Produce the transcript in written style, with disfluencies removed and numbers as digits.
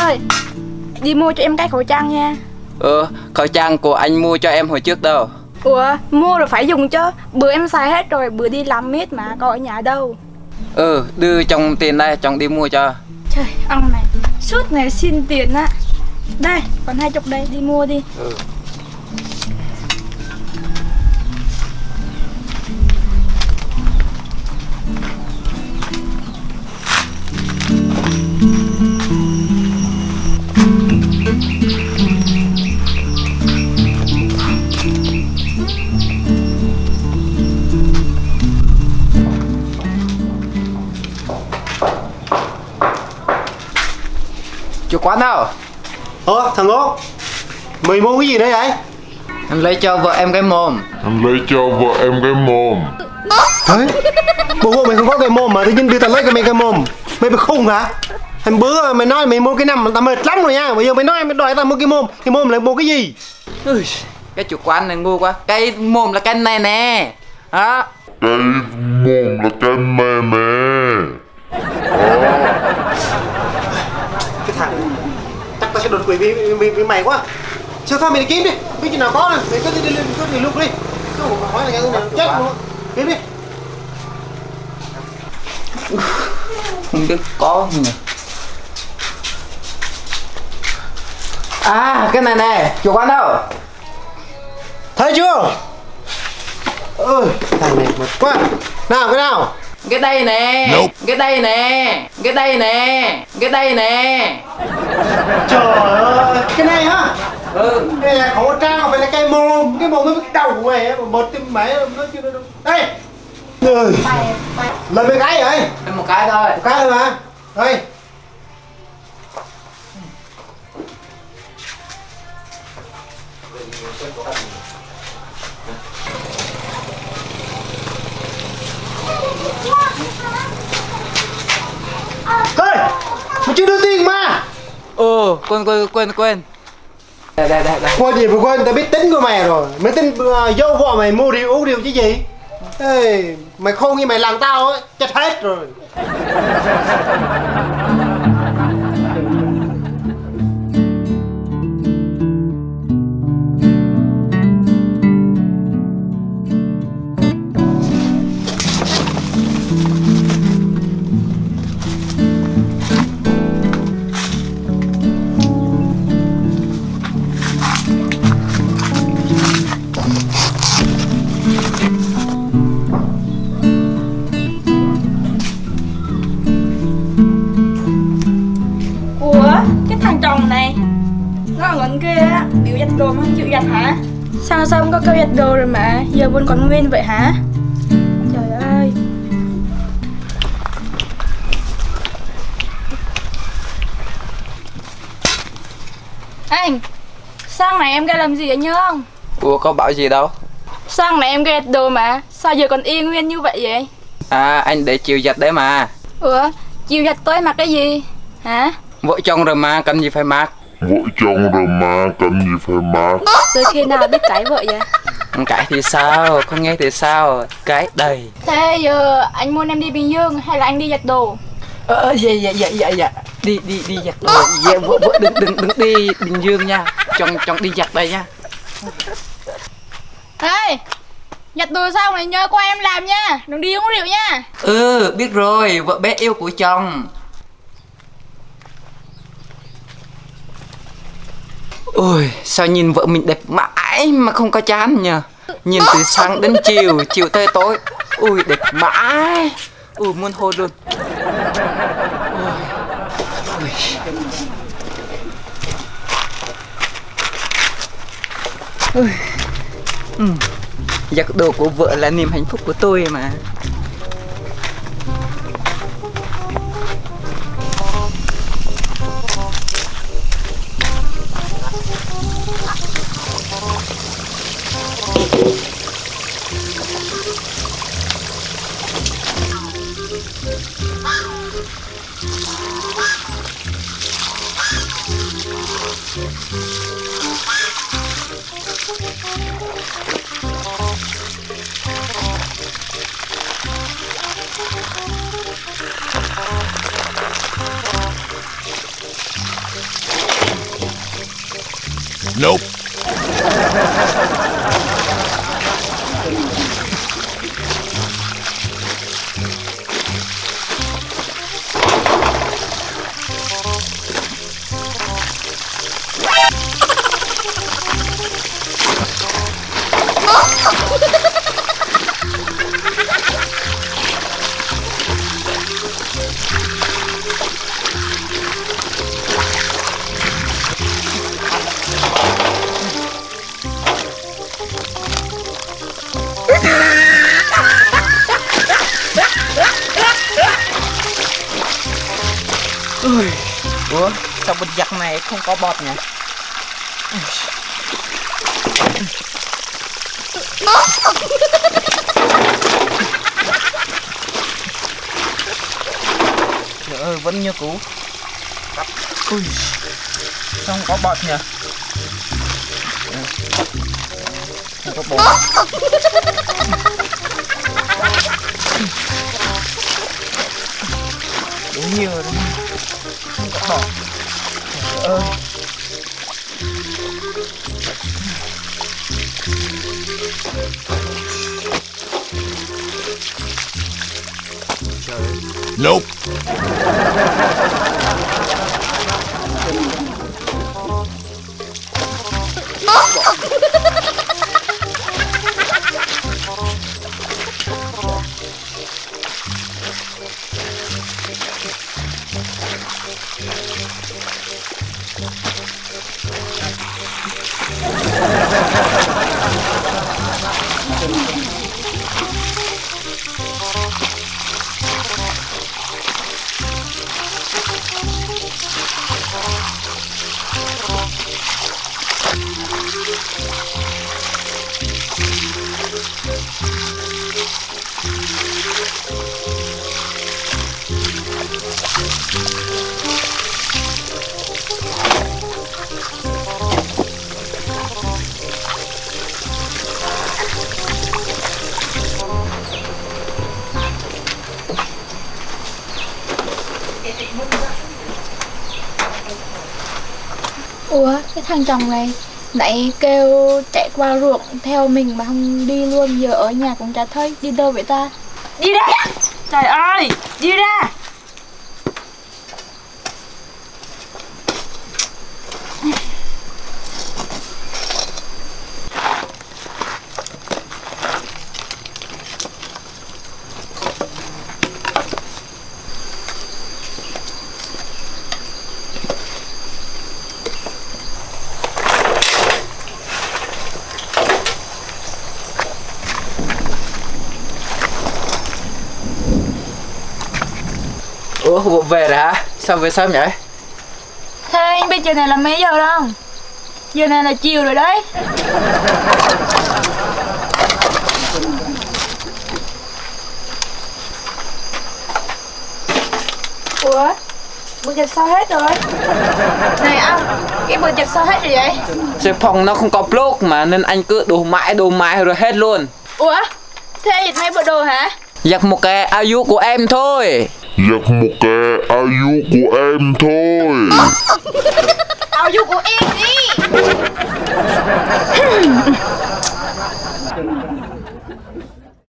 ơi, đi mua cho em cái khẩu trang nha. Khẩu trang của anh mua cho em hồi trước đâu. Ủa, mua rồi phải dùng chứ. Bữa em xài hết rồi, bữa đi làm miết mà, có ở nhà đâu. Đưa chồng tiền đây, chồng đi mua cho. Trời, ông này, suốt ngày xin tiền á. Đây, còn 20 đây, đi mua đi. Chủ quán đâu? Thằng Út, mày mua cái gì đấy vậy? Em lấy cho vợ em cái mồm. Đấy, bố mày không có cái mồm mà tự nhiên đưa tao lấy cái mồm. Mày bị khùng hả? Hôm bữa mày nói mày mua cái nằm tao mệt lắm rồi nha. Bây giờ mày nói mày đòi tao mua cái mồm là mua cái gì? Cái chủ quán này ngu quá. Cái mồm là cái này nè. Đó. Cái thằng chắc tao sẽ đột quỵ vì mày quá. Sao thôi mày đi kiếm đi, biết chuyện nào có nè, mày cứ đi lúc đi. Không hỏi là cái nào chết luôn. Kiếm đi. Không biết có gì nhỉ. À, cái này nè, chủ quán đâu? Thấy chưa? Thằng này mệt quá. Nào cái nào? Cái đây nè. Cái đây nè. Cái đây nè. Cái đây nè. Trời ơi, cái này hả? Đây là khẩu trang, phải là cái mồm nó biết đầu của mày, một tim mày nó chưa đâu. Đây. Lấy mấy cái vậy? Một cái thôi. Một cái thôi mà. Đây. Hey, mày chưa đưa tiền mà. Quên. Đây. Quên gì mà quên, tao biết tính của mày rồi. Mày tính vô vợ mày mua rượu uống rượu chứ gì. Ê, mày khôn như mày làm tao á, chết hết rồi. Thằng chồng này nó ngẩn kia á, biểu giặt đồ mà không chịu giặt hả? Sáng sớm có kêu giặt đồ rồi mà giờ vẫn còn nguyên vậy hả? Trời ơi. Anh, sáng này em ra làm gì vậy nhớ không? Có bảo gì đâu. Sáng này em ra giặt đồ mà sao giờ còn y nguyên như vậy vậy? À, anh để chiều giặt đấy mà. Chiều giặt tối mặc cái gì hả? Vợ chồng rồi mà, cần gì phải mặc. Từ khi nào biết cãi vợ vậy? Cãi thì sao, không nghe thì sao, cái đầy. Thế giờ anh muốn em đi Bình Dương hay là anh đi giặt đồ? Dạ. Đi giặt đồ. Dạ, vợ đừng đi Bình Dương nha. Chồng đi giặt đây nha. Ê, giặt đồ xong này nhớ qua em làm nha, đừng đi uống rượu nha. Biết rồi, vợ bé yêu của chồng. Ôi, sao nhìn vợ mình đẹp mãi mà không có chán nhờ. Nhìn từ sáng đến chiều, chiều tới tối. Ui, đẹp mãi. Ui, muốn hôn luôn. Giặt đồ của vợ là niềm hạnh phúc của tôi mà. Nope. Ủa sao bịch giặt này không có bọt nhỉ? Trời ơi vẫn như cũ. Ui, sao không có bọt nhỉ? Không có bọt. Đúng nhiều rồi. Không có bọt. Trời ơi. Nope. Ủa cái thằng chồng này nãy kêu chạy qua ruộng theo mình mà không đi luôn, giờ ở nhà cũng chả thấy, đi đâu vậy ta? Đi ra! Trời ơi, đi ra! Ủa bộ về rồi hả? Sao về sớm vậy? Thế anh biết giờ này là mấy giờ không? Giờ này là chiều rồi đấy. Ủa? Bữa dập sao hết rồi? Này ông, cái bữa dập sao hết rồi vậy? Xe phòng nó không có plug mà nên anh cứ đồ mãi rồi hết luôn. Ủa? Thế anh giật mấy bộ đồ hả? Giặt một cái áo vú của em thôi. Giặt một cái áo vú của em thôi.